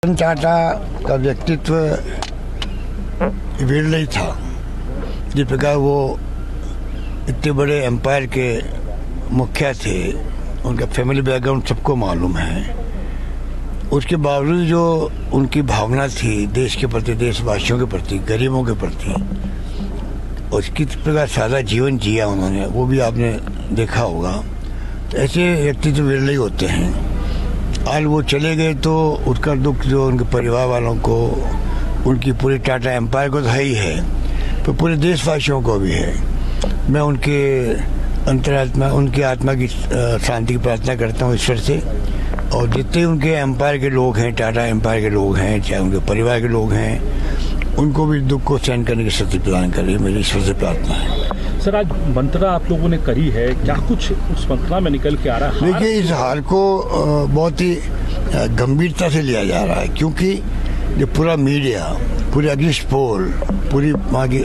रतन टाटा का व्यक्तित्व विरल ही था। जिस प्रकार वो इतने बड़े एम्पायर के मुखिया थे, उनका फैमिली बैकग्राउंड सबको मालूम है। उसके बावजूद जो उनकी भावना थी देश के प्रति, देशवासियों के प्रति, गरीबों के प्रति, उसकी प्रकार सादा जीवन जिया उन्होंने, वो भी आपने देखा होगा। तो ऐसे व्यक्तित्व विरल ही होते हैं। आज वो चले गए तो उसका दुख जो उनके परिवार वालों को, उनकी पूरी टाटा एम्पायर को तो है ही है, तो पूरे देशवासियों को भी है। मैं उनके अंतरात्मा, उनकी आत्मा की शांति की प्रार्थना करता हूँ ईश्वर से। और जितने उनके एम्पायर के लोग हैं, टाटा एम्पायर के लोग हैं, चाहे उनके परिवार के लोग हैं, उनको भी दुख को सहन करने की शक्ति प्रदान करे, मेरी ईश्वर से प्रार्थना है। सर, आज मंत्रणा आप लोगों ने करी है, क्या कुछ उस मंत्रणा में निकल के आ रहा है? देखिए, इस हार को बहुत ही गंभीरता से लिया जा रहा है, क्योंकि जो पूरा मीडिया, पूरे अगेंस्ट पोल, पूरी वहाँ की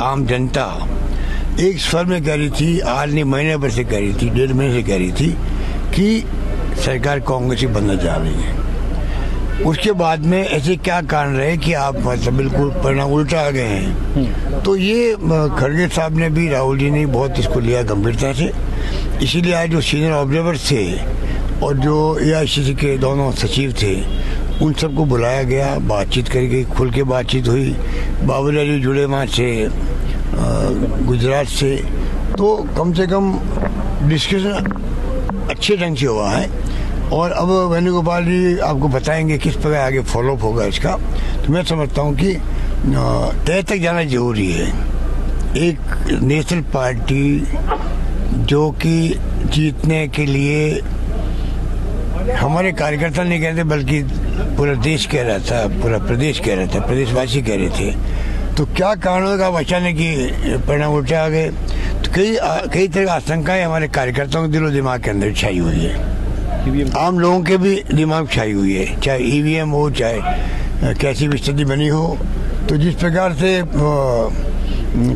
आम जनता एक स्वर में कह रही थी, आज नहीं महीने भर से कह रही थी, 1.5 महीने से कह रही थी कि सरकार कांग्रेस की बनने जा रही है। उसके बाद में ऐसे क्या कारण रहे कि आप मतलब बिल्कुल परिणाम उल्टा आ गए हैं। तो ये खड़गे साहब ने भी, राहुल जी ने बहुत इसको लिया गंभीरता से। इसीलिए आज जो सीनियर ऑब्जर्वर्स थे और जो AICC के दोनों सचिव थे, उन सबको बुलाया गया, बातचीत करी गई, खुल के बातचीत हुई। बाबूलाल जी जुड़े वहाँ से, गुजरात से, तो कम से कम डिस्कशन अच्छे ढंग से हुआ है। और अब वेणुगोपाल जी आपको बताएंगे किस प्रकार आगे फॉलोअप होगा इसका। तो मैं समझता हूँ कि तय तक जाना जरूरी है। एक नेशनल पार्टी जो कि जीतने के लिए हमारे कार्यकर्ता नहीं कहते, बल्कि पूरा देश कह रहा था, पूरा प्रदेश कह रहा था, प्रदेशवासी कह रहे थे, तो क्या कारण होगा अचानक की परिणाम उल्टा आ गए। तो कई तरह की आशंकाएं हमारे कार्यकर्ताओं के दिलो दिमाग के अंदर छाई हुई है, आम लोगों के भी दिमाग छाई हुई है, चाहे EVM हो, चाहे कैसी भी स्थिति बनी हो। तो जिस प्रकार से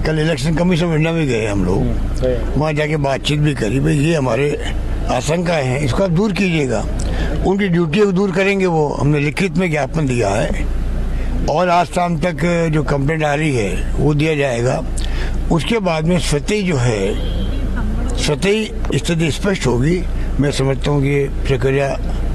कल इलेक्शन कमीशन में इंडिया में गए हम लोग, वहाँ जाके बातचीत भी करी, भाई ये हमारे आशंकाएं हैं, इसको आप दूर कीजिएगा। उनकी ड्यूटी को दूर करेंगे, वो हमने लिखित में ज्ञापन दिया है और आज शाम तक जो कंप्लेंट आ रही है वो दिया जाएगा। उसके बाद में स्वतः जो है, स्वतः स्थिति स्पष्ट होगी। मैं समझता हूँ कि प्रक्रिया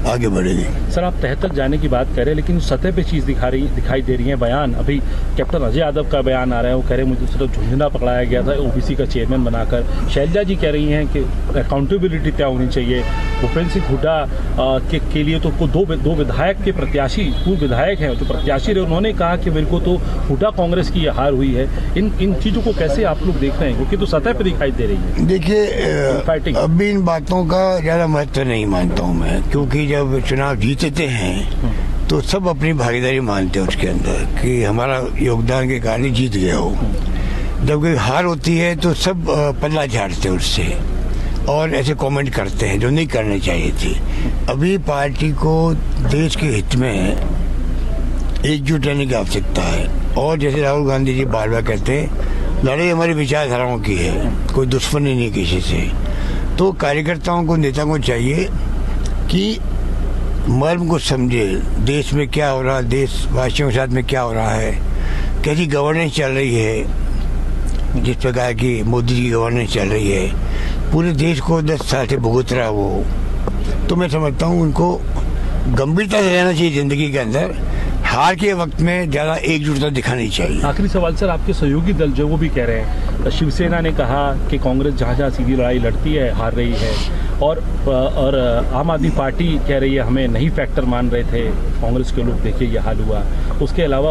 आगे बढ़ेगी। सर, आप तह तक जाने की बात कर रहे हैं, लेकिन सतह पे चीज़ दिखाई दे रही है। बयान अभी कैप्टन अजय यादव का बयान आ रहा है, वो कह रहे हैं मुझे सिर्फ झुंझुना पकड़ाया गया था OBC का चेयरमैन बनाकर। शैलजा जी कह रही हैं कि अकाउंटेबिलिटी तय होनी चाहिए। भूपेंद्र सिंह हुड्डा के लिए तो दो विधायक के प्रत्याशी, पूर्व विधायक हैं जो प्रत्याशी रहे, उन्होंने कहा कि मेरे को तो हुड्डा कांग्रेस की हार हुई है। इन चीज़ों को कैसे आप लोग देख रहे हैं, क्योंकि तो सतह पर दिखाई दे रही है? देखिए, अभी इन बातों का ज़्यादा महत्व नहीं मानता हूँ मैं, क्योंकि जब चुनाव जीतते हैं तो सब अपनी भागीदारी मानते हैं उसके अंदर कि हमारा योगदान के कारण जीत गए हो। जब कोई हार होती है तो सब पल्ला झाड़ते हैं उससे और ऐसे कमेंट करते हैं जो नहीं करने चाहिए थी। अभी पार्टी को देश के हित में एकजुट रहने की आवश्यकता है। और जैसे राहुल गांधी जी बार बार कहते हैं, लड़ाई हमारी विचारधाराओं की है, कोई दुश्मनी नहीं किसी से। तो कार्यकर्ताओं को, नेताओं को चाहिए कि मर्म को समझे, देश में क्या हो रहा है, देशवासियों के साथ में क्या हो रहा है, कैसी गवर्नेंस चल रही है। जिस प्रकार की मोदी जी की गवर्नेंस चल रही है, पूरे देश को 10 साल से भुगत रहा वो। तो मैं समझता हूँ उनको गंभीरता से रहना चाहिए जिंदगी के अंदर। हार के वक्त में ज़्यादा एकजुटता दिखानी चाहिए। आखिरी सवाल सर, आपके सहयोगी दल जो वो भी कह रहे हैं, शिवसेना ने कहा कि कांग्रेस जहाँ सीधी लड़ाई लड़ती है हार रही है, और आम आदमी पार्टी कह रही है हमें नहीं फैक्टर मान रहे थे कांग्रेस के लोग, देखिए ये हाल हुआ। उसके अलावा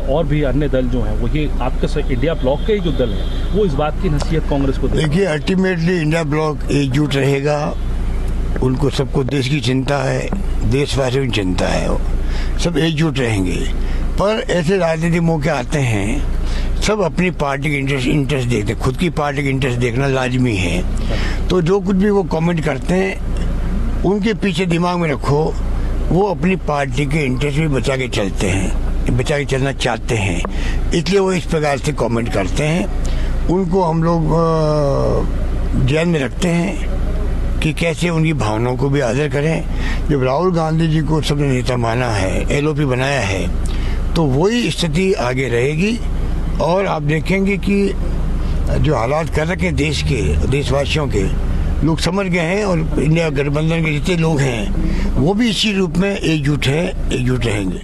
और भी अन्य दल जो हैं, वो ये आपके इंडिया ब्लॉक के ही जो दल हैं, वो इस बात की नसीहत कांग्रेस को देखिए, अल्टीमेटली इंडिया ब्लॉक एकजुट रहेगा। उनको सबको देश की चिंता है, देशवासियों की चिंता है, सब एकजुट रहेंगे। पर ऐसे राजनीतिक मौके आते हैं, सब अपनी पार्टी के इंटरेस्ट देखते हैं, खुद की पार्टी के इंटरेस्ट देखना लाजमी है। तो जो कुछ भी वो कमेंट करते हैं, उनके पीछे दिमाग में रखो, वो अपनी पार्टी के इंटरेस्ट भी बचा के चलते हैं, बचा के चलना चाहते हैं, इसलिए वो इस प्रकार से कमेंट करते हैं। उनको हम लोग ध्यान में रखते हैं कि कैसे उनकी भावनाओं को भी आदर करें। जब राहुल गांधी जी को सबने नेता माना है, LOP बनाया है, तो वही स्थिति आगे रहेगी। और आप देखेंगे कि जो हालात कर रखे हैं देश के, देशवासियों के, लोग समझ गए हैं और इंडिया गठबंधन के जितने लोग हैं वो भी इसी रूप में एकजुट रहेंगे।